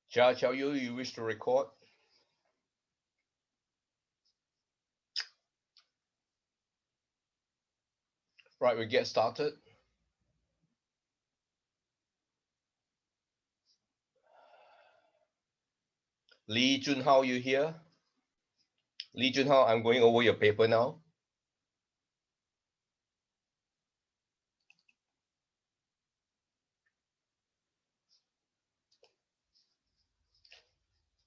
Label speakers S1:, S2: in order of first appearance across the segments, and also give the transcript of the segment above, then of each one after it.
S1: Shall I tell you you wish to record? Right, we get started. Lee Junhao, you here? Lee Junhao, I'm going over your paper now.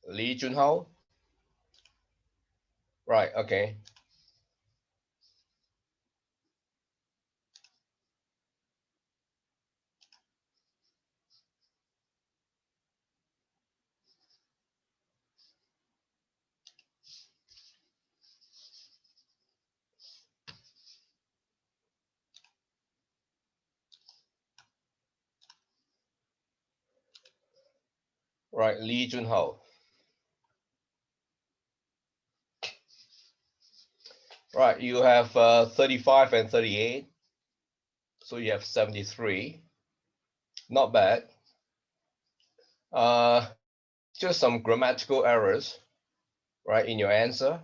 S1: Lee Junhao? Right, okay. Right, Lee Junhao. Right, you have 35 and 38. So you have 73. Not bad. Just some grammatical errors, right, in your answer.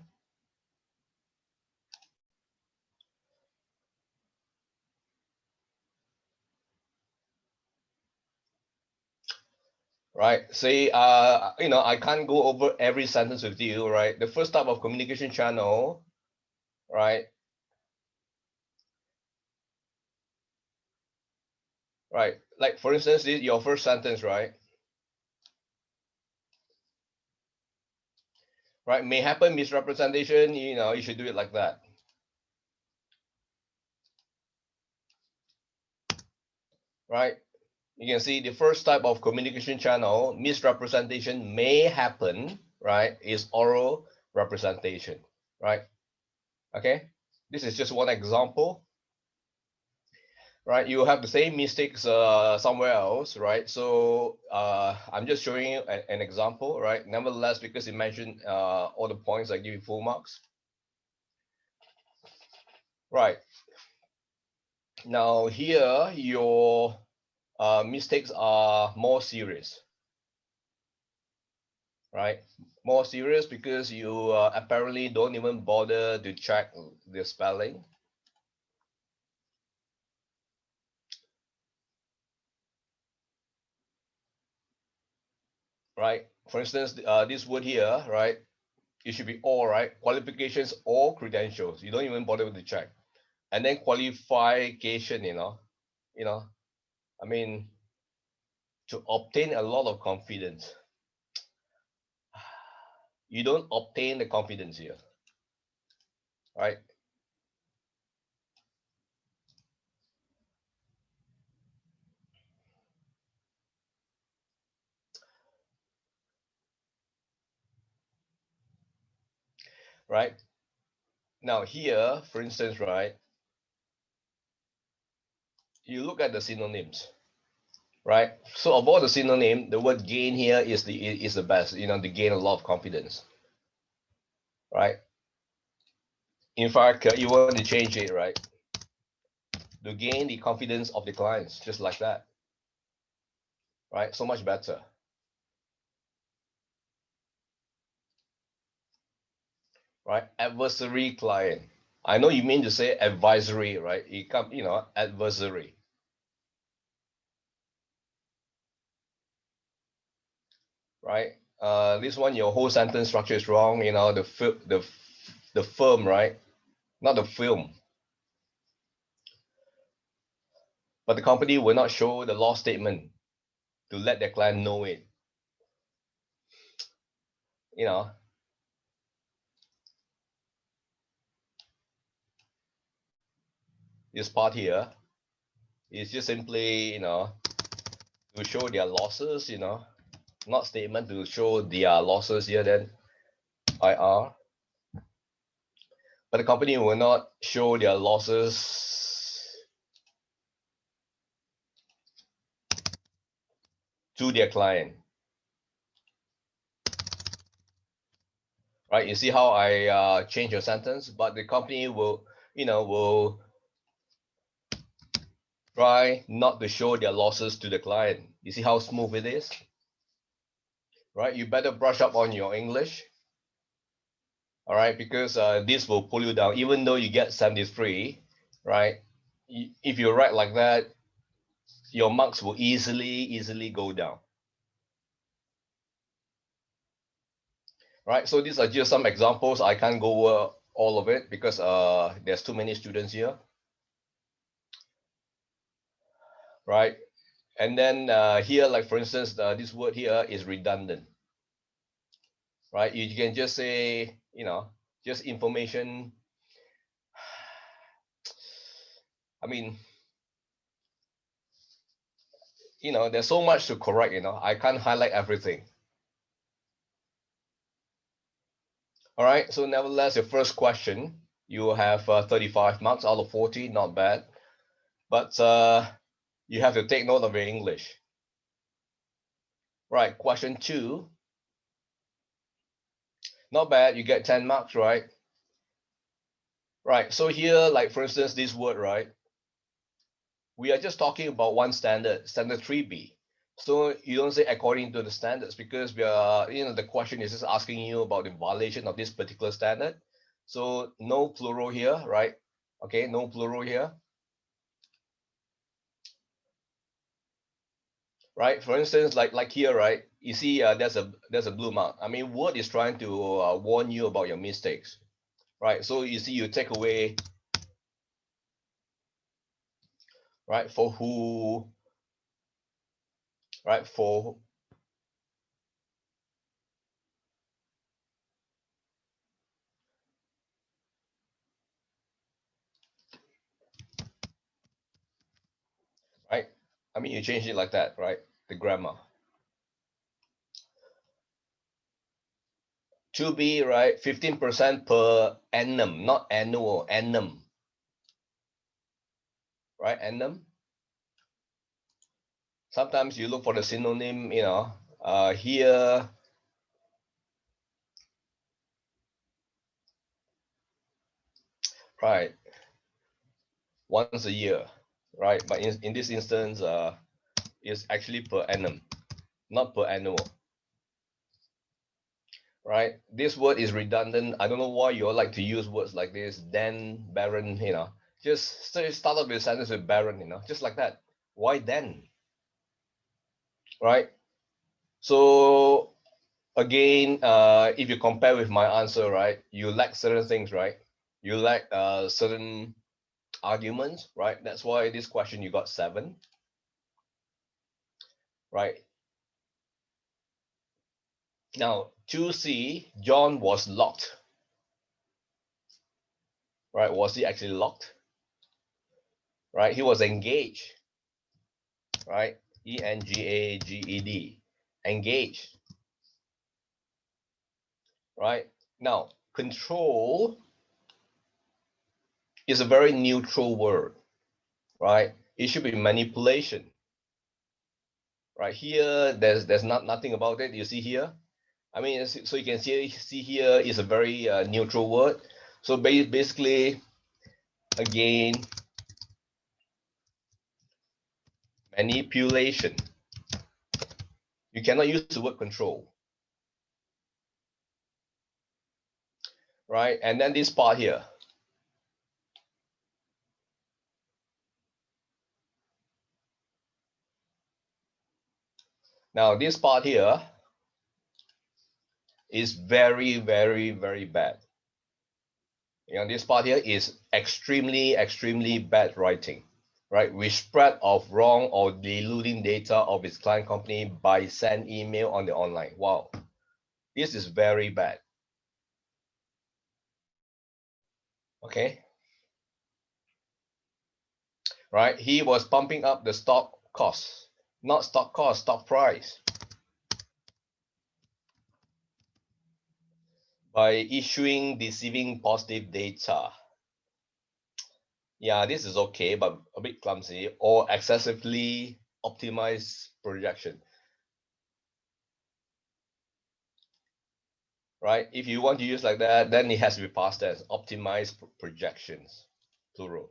S1: Right, say, I can't go over every sentence with you, right? The first type of communication channel, right? Right, like for instance, your first sentence, right? Right, may happen misrepresentation, you should do it like that. Right, you can see the first type of communication channel, misrepresentation may happen, right, is oral representation, right? Okay, this is just one example, right? You have the same mistakes somewhere else, right? So I'm just showing you an example, right? Nevertheless, because you mentioned all the points, I give you full marks. Right, now here your mistakes are more serious, right? More serious because you apparently don't even bother to check the spelling. Right, for instance, this word here, right, it should be all, right, qualifications or credentials, you don't even bother to check. And then qualification, I mean, to obtain a lot of confidence, you don't obtain the confidence here, right? Right, now here, for instance, right, you look at the synonyms, right? So of all the synonym, the word gain here is the best, to gain a lot of confidence, right? In fact, you want to change it, right, to gain the confidence of the clients, just like that, right? So much better. Right, adversary client, I know you mean to say advisory, right? You come, adversary. Right, this one, your whole sentence structure is wrong, the firm, right, not the film. But the company will not show the loss statement to let their client know it. you know, this part here is just simply, to show their losses, not statement, to show their losses here, then IR. But the company will not show their losses to their client. Right? You see how I change your sentence, but the company will, will try not to show their losses to the client. You see how smooth it is? Right? You better brush up on your English. All right, because this will pull you down. Even though you get 73, right? If you write like that, your marks will easily go down. Right? So these are just some examples. I can't go over all of it because there's too many students here. Right? And then here, like for instance, this word here is redundant. Right? You can just say, just information. I mean, there's so much to correct, I can't highlight everything. All right, so nevertheless, your first question, you have 35 marks out of 40, not bad. But you have to take note of your English. Right, question 2. Not bad, you get 10 marks, right? Right, so here, like for instance, this word, right? We are just talking about one standard, standard 3B. So you don't say according to the standards because we are, the question is just asking you about the violation of this particular standard. So no plural here, right? Okay, no plural here. Right, for instance, like here, right? You see, there's a blue mark. I mean, Word is trying to warn you about your mistakes, right? So you see, you take away, right? For who, right? For right? I mean, you change it like that, right? The grammar. To be right, 15% per annum, not annual, annum, right? Annum. Sometimes you look for the synonym, here, right? Once a year, right? But in this instance, it's actually per annum, not per annual. Right? This word is redundant. I don't know why you all like to use words like this. Then, Baron, just start off your sentence with Baron, just like that. Why then? Right? So again, if you compare with my answer, right, you lack certain things, right? You lack certain arguments, right? That's why this question you got 7, right? Now, 2C, John was locked, right? Was he actually locked? Right? He was engaged, right? ENGAGED, engaged, right? Now, control is a very neutral word, right? It should be manipulation, right? Here, there's nothing about it. You see here, I mean, so you can see here is a very neutral word. So basically, again, manipulation. You cannot use the word control, right? And then this part here. Now this part here is very, very, very bad. This part here is extremely bad writing, right? With spread of wrong or deluding data of its client company by send email on the online. Wow. This is very bad. Okay. Right. He was pumping up the stock cost, not stock cost, stock price, by issuing deceiving positive data. Yeah, this is okay, but a bit clumsy, or excessively optimized projection. Right? If you want to use like that, then it has to be past tense. Optimized projections, plural.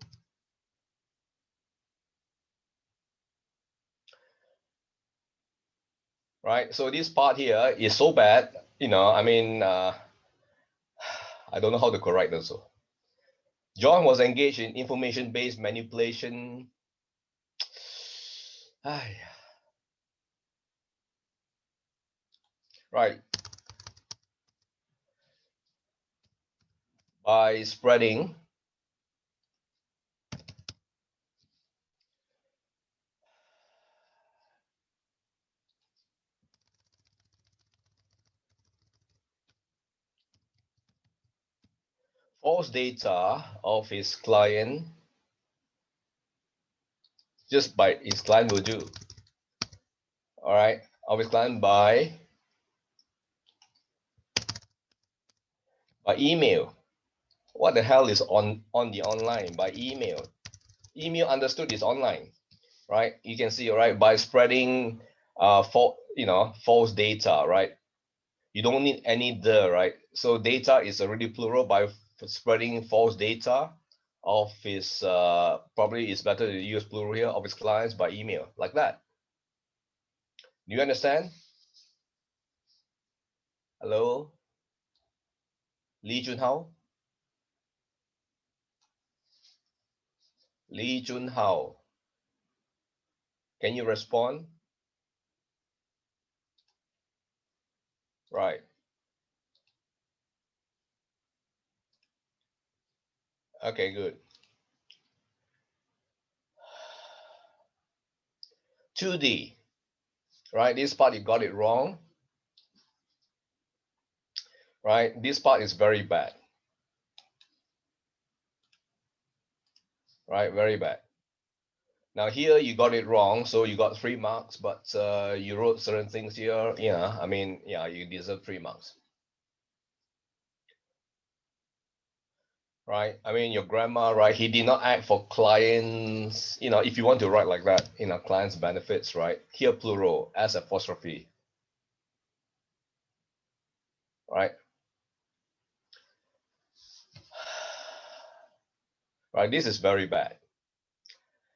S1: Right? So this part here is so bad, I mean, I don't know how to correct this. So John was engaged in information-based manipulation. Right. By spreading false data of his client, just by his client will do. All right, of his client by email. What the hell is on the online? By email. Email understood is online, right? You can see, right, by spreading false data, right? You don't need any right? So data is already plural. By spreading false data of his, probably it's better to use plural here, of his clients by email, like that. Do you understand? Hello, Lee Junhao? Lee Junhao, can you respond? Right. Okay, good. 2D, right? This part you got it wrong, right? This part is very bad, right? Very bad. Now here you got it wrong, so you got 3 marks, but you wrote certain things here. Yeah, I mean, yeah, you deserve 3 marks. Right? I mean, your grammar, right? He did not act for clients. If you want to write like that, clients' benefits, right? Here plural as apostrophe, right? Right. This is very bad.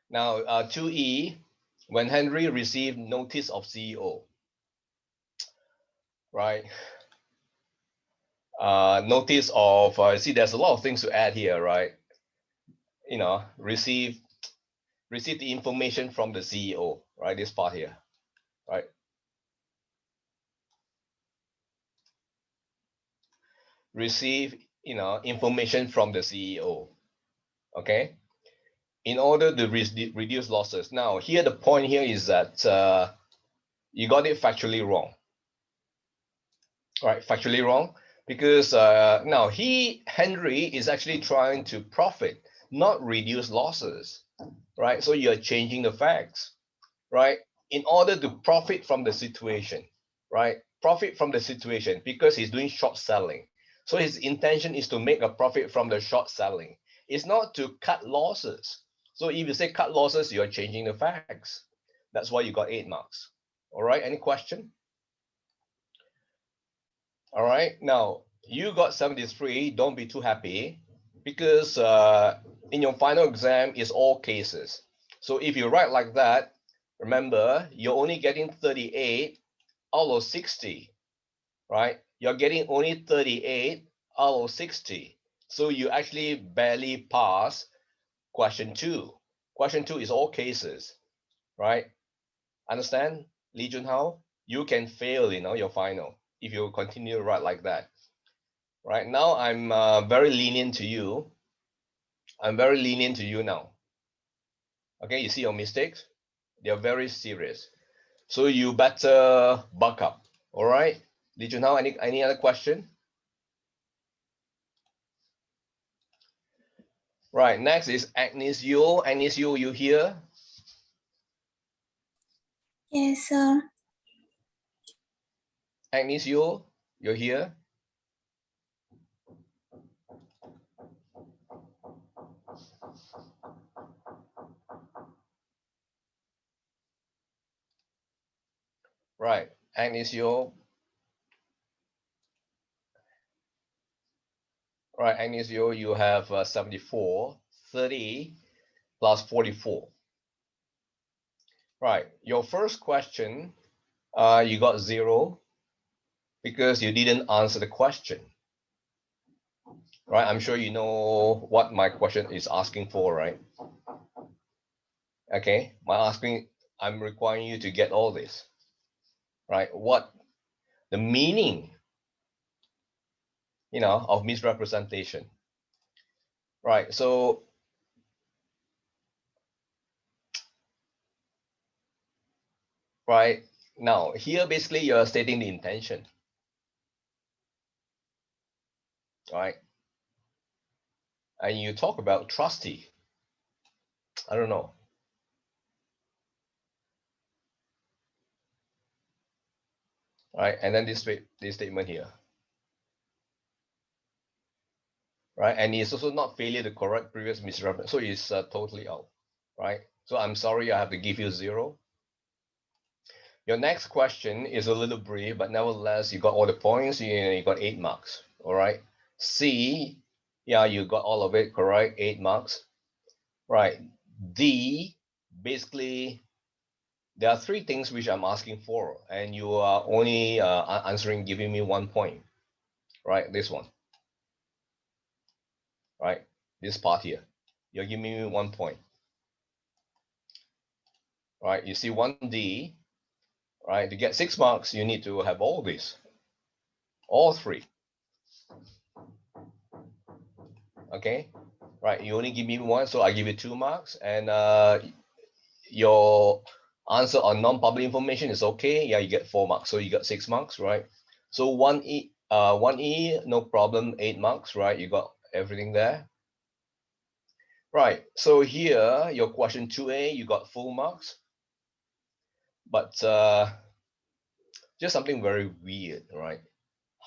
S1: Now, 2E, when Henry received notice of CEO, right? Notice of, see, there's a lot of things to add here, right? Receive the information from the CEO, right? This part here, right? Receive, information from the CEO, okay? In order to reduce losses. Now, here, the point here is that you got it factually wrong, right? Factually wrong, because now Henry is actually trying to profit, not reduce losses, right? So you're changing the facts, right? In order to profit from the situation, right? Profit from the situation, because he's doing short selling. So his intention is to make a profit from the short selling. It's not to cut losses. So if you say cut losses, you're changing the facts. That's why you got 8 marks. All right, any question? All right, now you got 73. Don't be too happy, because in your final exam is all cases. So if you write like that, remember, you're only getting 38 out of 60, right? You're getting only 38 out of 60. So you actually barely pass question 2. Question 2 is all cases, right? Understand, Lee Junhao? You can fail, your final if you continue to write like that. Right now, I'm very lenient to you. I'm very lenient to you now. Okay, you see your mistakes? They're very serious. So you better buck up, all right? Did you know any other question? Right, next is Agnes Yule. Agnes Yule, you here?
S2: Yes, sir.
S1: Agnes Yule, you're here? Right, Agnes Yule. Right, Agnes Yule, you have 74, 30 plus 44. Right, your first question, you got 0 because you didn't answer the question. Right, I'm sure you know what my question is asking for, right? Okay, I'm requiring you to get all this, right? What the meaning, of misrepresentation, right? So, right now here, basically you're stating the intention, right? And you talk about trustee. I don't know. Right, and then this statement here, right? And it's also not failure to correct previous misrepresentation, so it's totally out, right? So I'm sorry, I have to give you 0. Your next question is a little brief, but nevertheless, you got all the points. You got 8 marks. All right. C, yeah, you got all of it correct. 8 marks. Right. D, basically, there are 3 things which I'm asking for, and you are only answering, giving me 1 point. Right. This one. Right. This part here. You're giving me 1 point. Right. You see 1D. Right. To get 6 marks, you need to have all these. All 3. Okay. Right, you only give me 1, so I give you 2 marks. And your answer on non-public information is okay. Yeah, you get 4 marks, so you got 6 marks, right? So 1E, no problem, 8 marks, right? You got everything there. Right, so here, your question 2A, you got full marks. But just something very weird, right?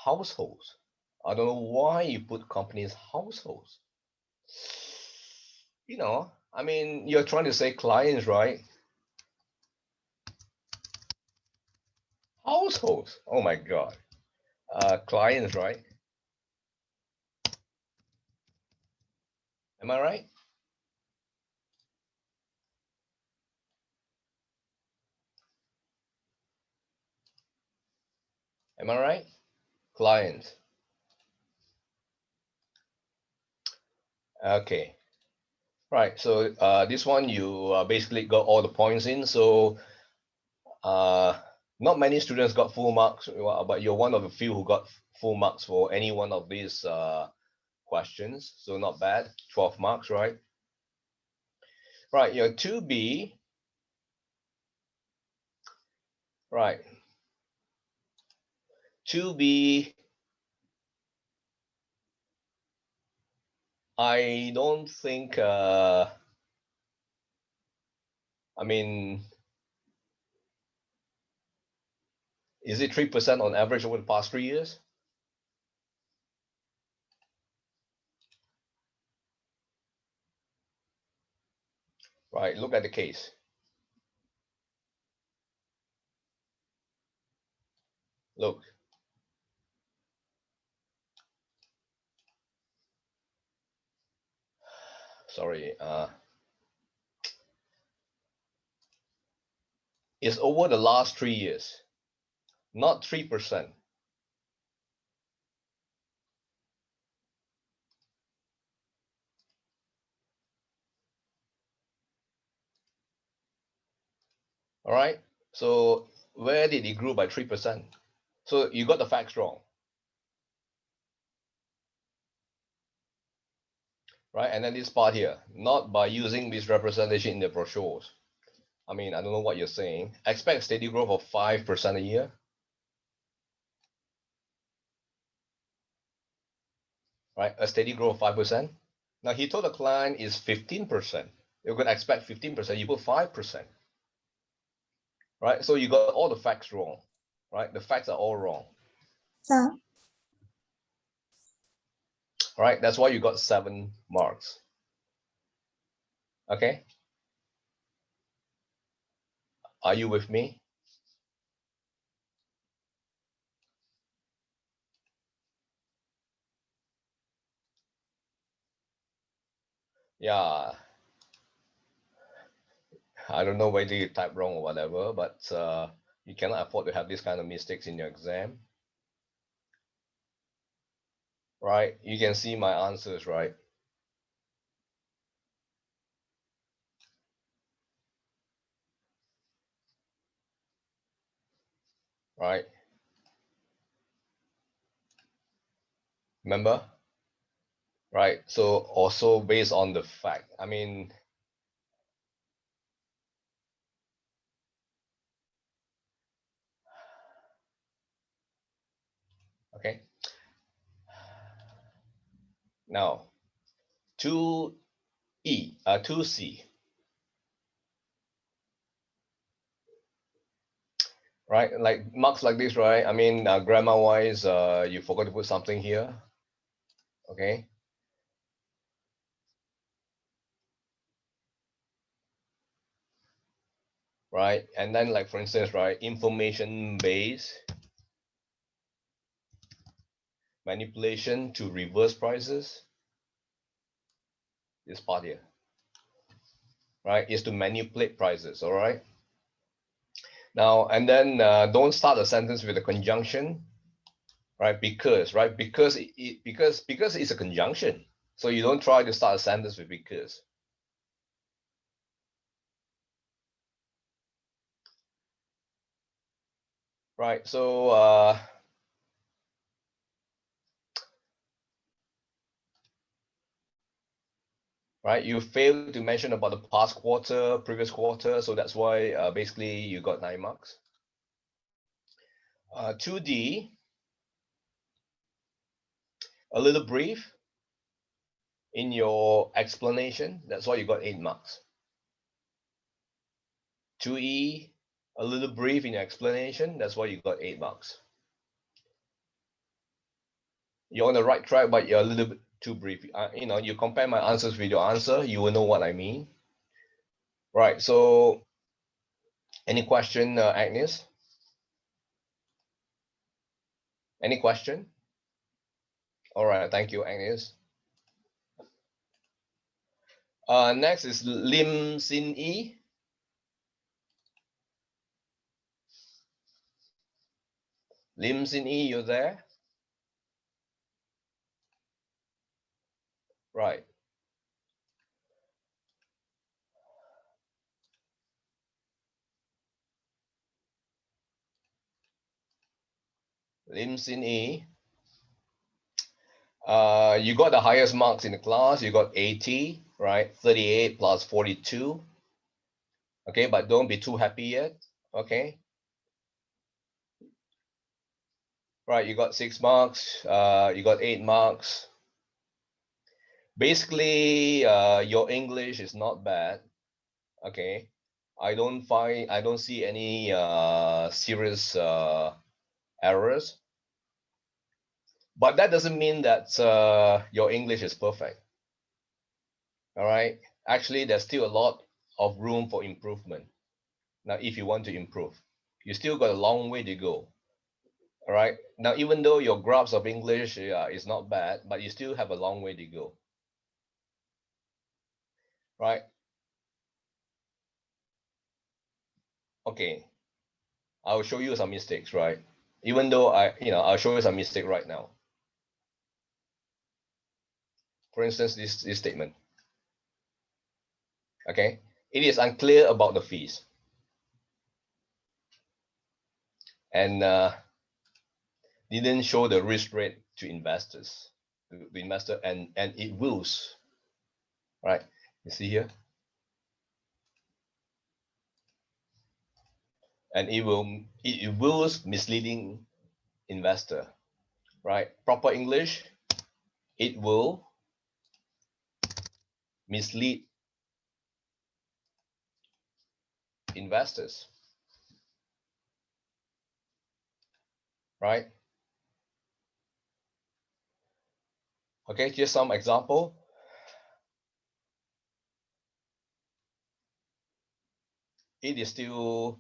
S1: Households. I don't know why you put companies households. I mean, you're trying to say clients, right? Households. Oh my God. Clients, right? Am I right? Am I right? Clients. Okay. Right. So this one you basically got all the points in. So not many students got full marks, but you're one of the few who got full marks for any one of these questions. So not bad. 12 marks, right? Right. Your 2B. Right. 2B. I don't think. I mean, is it 3% on average over the past 3 years? Right. Look at the case. Look. Sorry. It's over the last 3 years, not 3%. All right. So where did it grow by 3%? So you got the facts wrong. Right. And then this part here, not by using misrepresentation in the brochures. I mean, I don't know what you're saying. Expect steady growth of 5% a year. right? A steady growth of 5%. Now he told the client is 15%. You're going to expect 15%. You put 5%, right? So you got all the facts wrong, right? The facts are all wrong.
S2: Dạ.
S1: Right? That's why you got 7 marks. Okay. Are you with me? Yeah. I don't know whether you type wrong or whatever, but you cannot afford to have this kind of mistakes in your exam. Right? You can see my answers, right? Right? Remember? Right? So also based on the fact, I mean, okay. Now, 2E, 2C. Right? Like marks like this, right? I mean, grammar wise, you forgot to put something here. Okay. Right? And then like, for instance, right, information based manipulation to reverse prices. This part here, right, is to manipulate prices. All right. Now, and then don't start a sentence with a conjunction, right? Because, right? Because because it's a conjunction. So you don't try to start a sentence with because. Right. So right, you failed to mention about the past quarter, previous quarter, so that's why basically you got 9 marks. 2D, a little brief in your explanation, that's why you got 8 marks. 2E, a little brief in your explanation, that's why you got 8 marks. You're on the right track, but you're a little bit too brief. You compare my answers with your answer, you will know what I mean. Right, so any question, Agnes? Any question? All right, thank you, Agnes. Next is Lim Sin Yi. Lim Sin Yi, you're there? Right. Lim Sin Yi. You got the highest marks in the class. You got 80, right? 38 plus 42. Okay, but don't be too happy yet. Okay. Right, you got 6 marks. You got 8 marks. Basically, your English is not bad. Okay. I don't see any serious errors. But that doesn't mean that your English is perfect. All right. Actually, there's still a lot of room for improvement. Now, if you want to improve, you still got a long way to go. All right. Now, even though your grasp of English is not bad, but you still have a long way to go. Right. Okay. I'll show you some mistakes, right? Even though I'll show you some mistake right now. For instance, this statement. Okay. It is unclear about the fees. And didn't show the risk rate to investors, the investor, and it wills, right? You see here, and it wills misleading investor, right? Proper English, it will mislead investors, right? Okay, just some example. It is still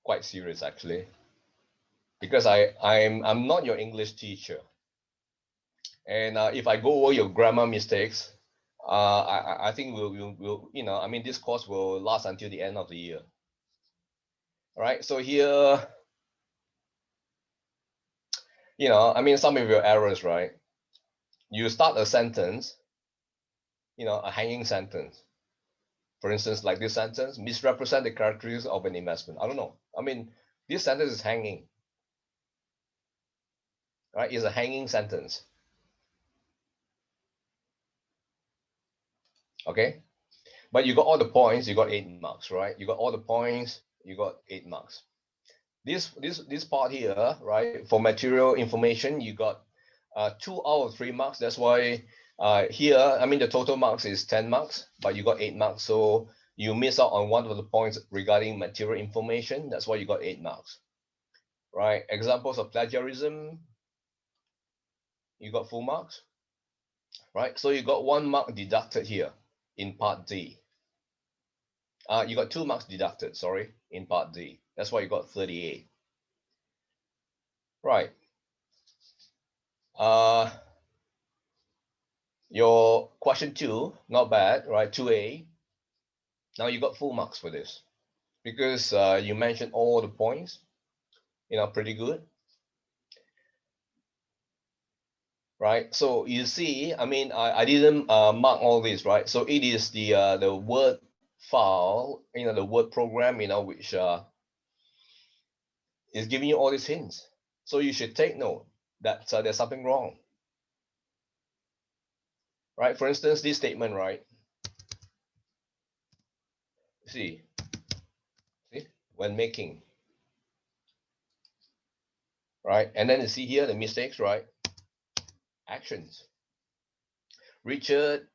S1: quite serious actually, because I'm not your English teacher, and if I go over your grammar mistakes, I think we'll you know, I mean, this course will last until the end of the year. All right, so here, you know, I mean, some of your errors, right? You start a sentence, you know, a hanging sentence. For instance, like this sentence, misrepresent the characteristics of an investment. I don't know. I mean, this sentence is hanging, right? It's a hanging sentence. Okay. But you got all the points, you got 8 marks, right? You got all the points, you got 8 marks. This part here, right? For material information, you got 2 out of 3 marks. That's why here, I mean, the total marks is 10 marks, but you got 8 marks. So you miss out on one of the points regarding material information. That's why you got 8 marks, right? Examples of plagiarism, you got full marks, right? So you got 1 mark deducted here in part D. You got 2 marks deducted, sorry, in part D. That's why you got 38. Right. Your question 2, not bad, right? 2A. Now you got full marks for this because you mentioned all the points, you know, pretty good. Right. So you see, I mean, I didn't mark all this, right? So it is the Word file, you know, the Word program, you know, which is giving you all these hints. So you should take note that there's something wrong. Right. For instance, this statement, right? See, when making, right? And then you see here the mistakes, right? Actions. Richard,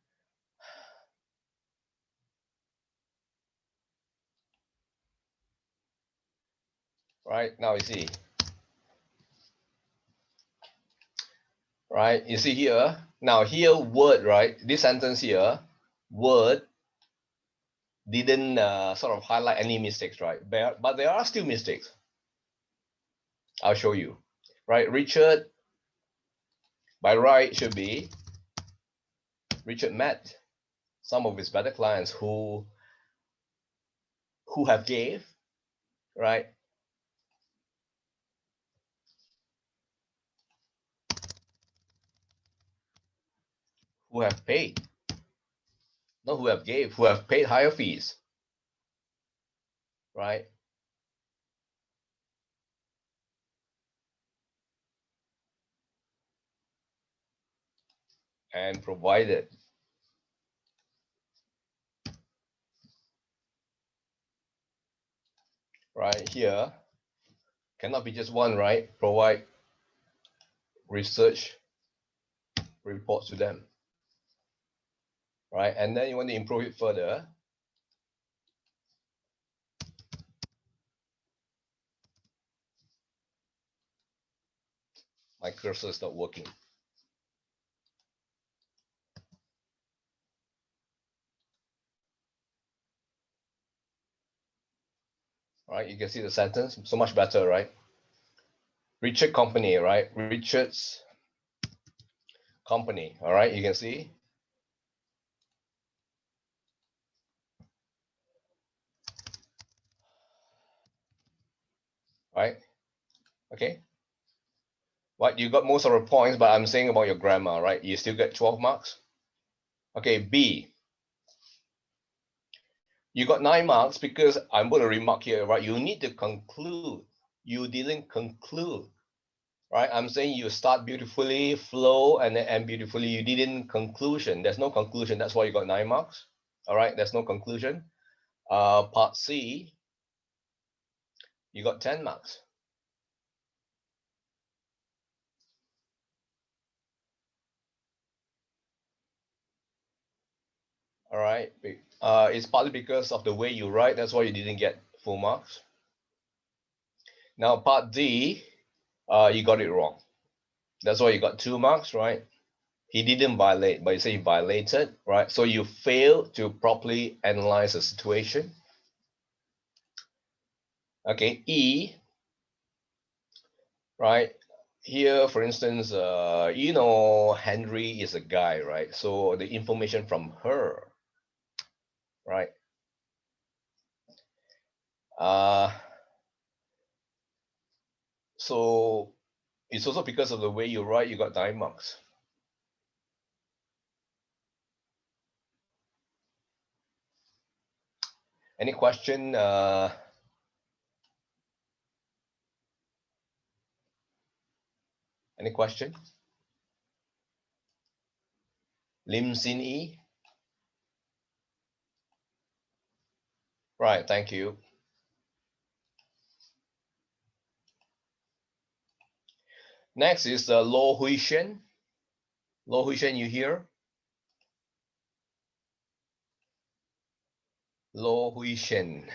S1: right? Now you see, right? You see here, now here Word, right? This sentence here, Word didn't sort of highlight any mistakes, right? But there are still mistakes. I'll show you, right? Richard, by right, should be Richard met some of his better clients who have gave, right? Who have paid, not who have gave, who have paid higher fees, right? And provided. Right here, cannot be just one, right? Provide research reports to them, right? And then you want to improve it further. My cursor is not working. Right, you can see the sentence so much better, right? Richard Company, right? Richard's Company, all right, you can see. Right, okay. Right, you got most of the points, but I'm saying about your grammar, right? You still get 12 marks. Okay, B. You got 9 marks because I'm going to remark here, right? You need to conclude. You didn't conclude, right? I'm saying you start beautifully, flow, and then end beautifully. You didn't conclusion. There's no conclusion. That's why you got 9 marks. All right, there's no conclusion. Part C, you got 10 marks. All right. It's partly because of the way you write. That's why you didn't get full marks. Now, part D, you got it wrong. That's why you got 2 marks, right? He didn't violate, but you say he violated, right? So you failed to properly analyze the situation. Okay, E, right? Here, for instance, you know, Henry is a guy, right? So the information from her, right? So it's also because of the way you write, you got 9 marks. Any question? Any question? Lim Sin E? Right, thank you. Next is Lo Hui Shen. Lo Hui Shen, you here? Lo Hui Shen.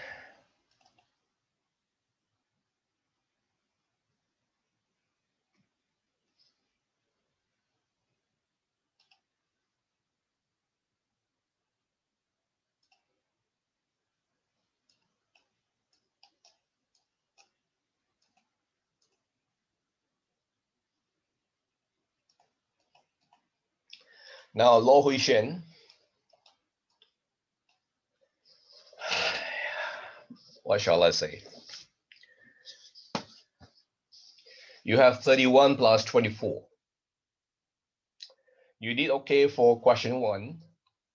S1: Now, Lo Hui Shen. What shall I say? You have 31 plus 24. You did okay for question 1,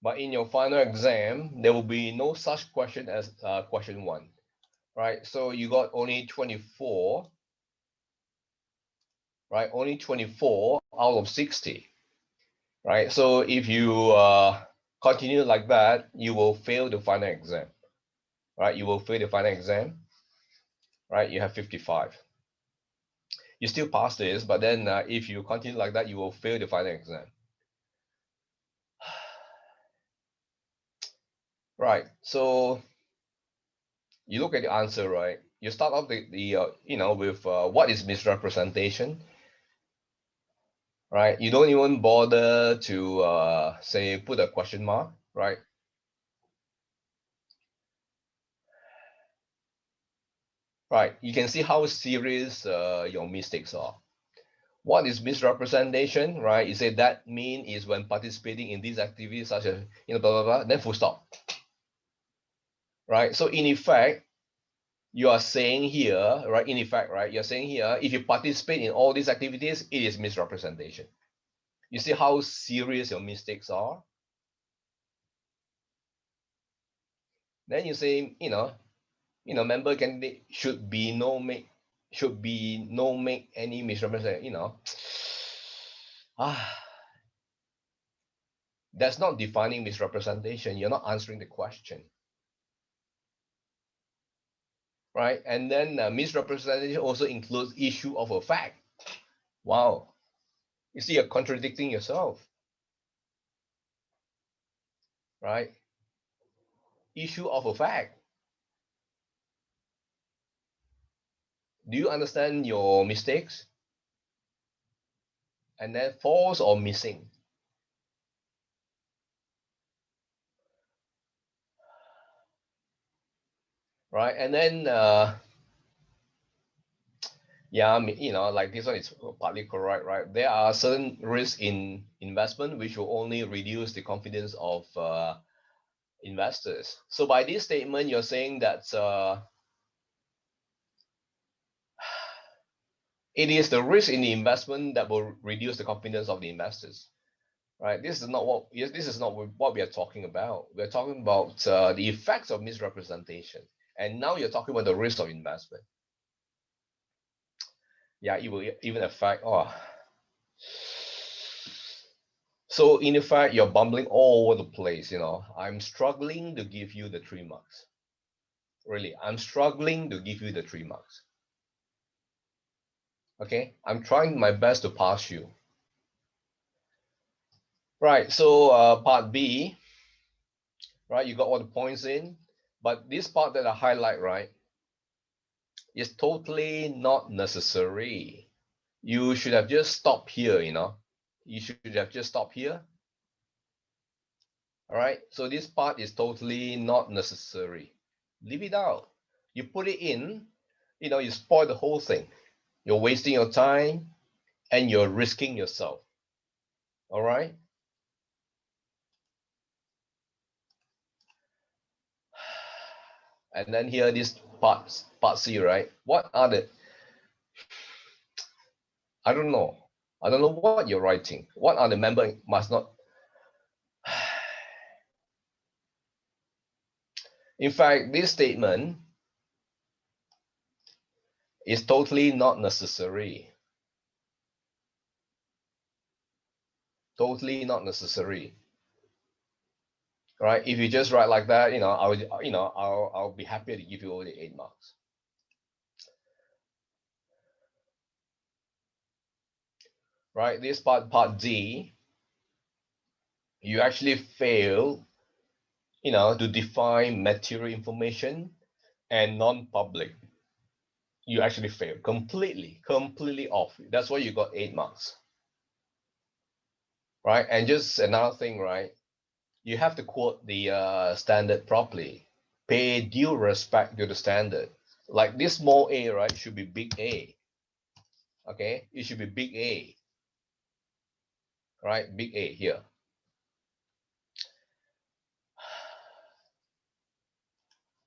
S1: but in your final exam, there will be no such question as question 1, right? So you got only 24, right? Only 24 out of 60, right? So if you continue like that, you will fail the final exam, right? You will fail the final exam, right? You have 55. You still pass this, but then if you continue like that, you will fail the final exam. Right. So you look at the answer, right? You start off the you know, with what is misrepresentation, right? You don't even bother to say put a question mark, right? Right. You can see how serious your mistakes are. What is misrepresentation, right? You say that mean is when participating in these activities such as, you know, blah blah blah, then full stop, right? So in effect, you are saying here, right? In effect, right? You're saying here, if you participate in all these activities, it is misrepresentation. You see how serious your mistakes are. Then you say, member candidate should be no make any misrepresentation. That's not defining misrepresentation. You're not answering the question, right? And then misrepresentation also includes issue of a fact. Wow, you see, you're contradicting yourself, right? Issue of a fact. Do you understand your mistakes? And then false or missing. Right. And then yeah, I mean, like this one is partly correct, right? There are certain risks in investment which will only reduce the confidence of investors. So by this statement, you're saying that it is the risk in the investment that will reduce the confidence of the investors, right? This is not what we are talking about. We're talking about the effects of misrepresentation, and now you're talking about the risk of investment. Yeah, it will even affect. Oh, so in effect, you're bumbling all over the place. I'm struggling to give you the 3 marks. Really, I'm struggling to give you the 3 marks. Okay, I'm trying my best to pass you. Right, so part B, right? You got all the points in, but this part that I highlight, right, is totally not necessary. You should have just stopped here, you know. You should have just stopped here. All right. So this part is totally not necessary. Leave it out. You put it in, you know, you spoil the whole thing. You're wasting your time and you're risking yourself. All right. And then here, this part C, right? What are the, I don't know. I don't know what you're writing. What are the member must not. In fact, this statement is totally not necessary. Totally not necessary. Right? If you just write like that, you know, I'll be happy to give you all the 8 marks. Right? This part D, you actually fail, you know, to define material information and non-public. You actually fail completely off. That's why you got 8 marks. Right? And just another thing, right? You have to quote the standard properly. Pay due respect to the standard. Like this small a, right, should be big A. Okay, it should be big A, right? Big A here.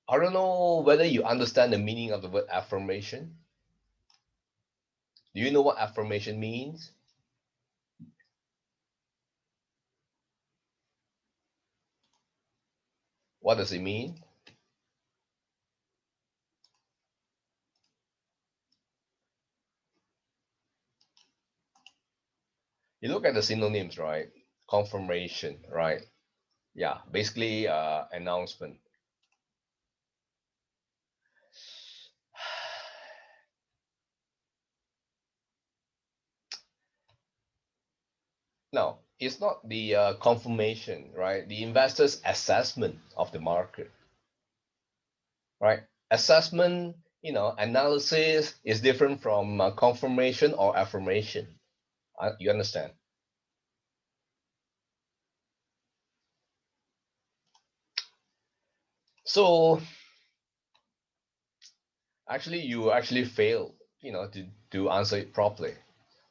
S1: I don't know whether you understand the meaning of the word affirmation. Do you know what affirmation means? What does it mean? You look at the synonyms, right? Confirmation, right? Yeah, basically announcement. Now, it's not the confirmation, right? The investor's assessment of the market, right? Assessment, you know, analysis is different from confirmation or affirmation. You understand? So actually, you actually fail, you know, to answer it properly.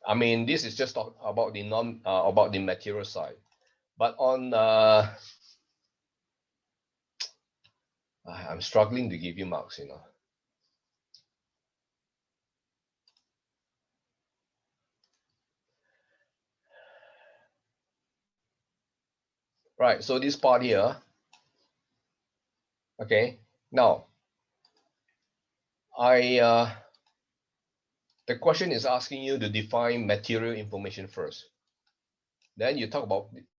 S1: I mean, this is just talk about the non about the material side, but on I'm struggling to give you marks, you know. Right. So this part here, okay. Now, I the question is asking you to define material information first. Then you talk about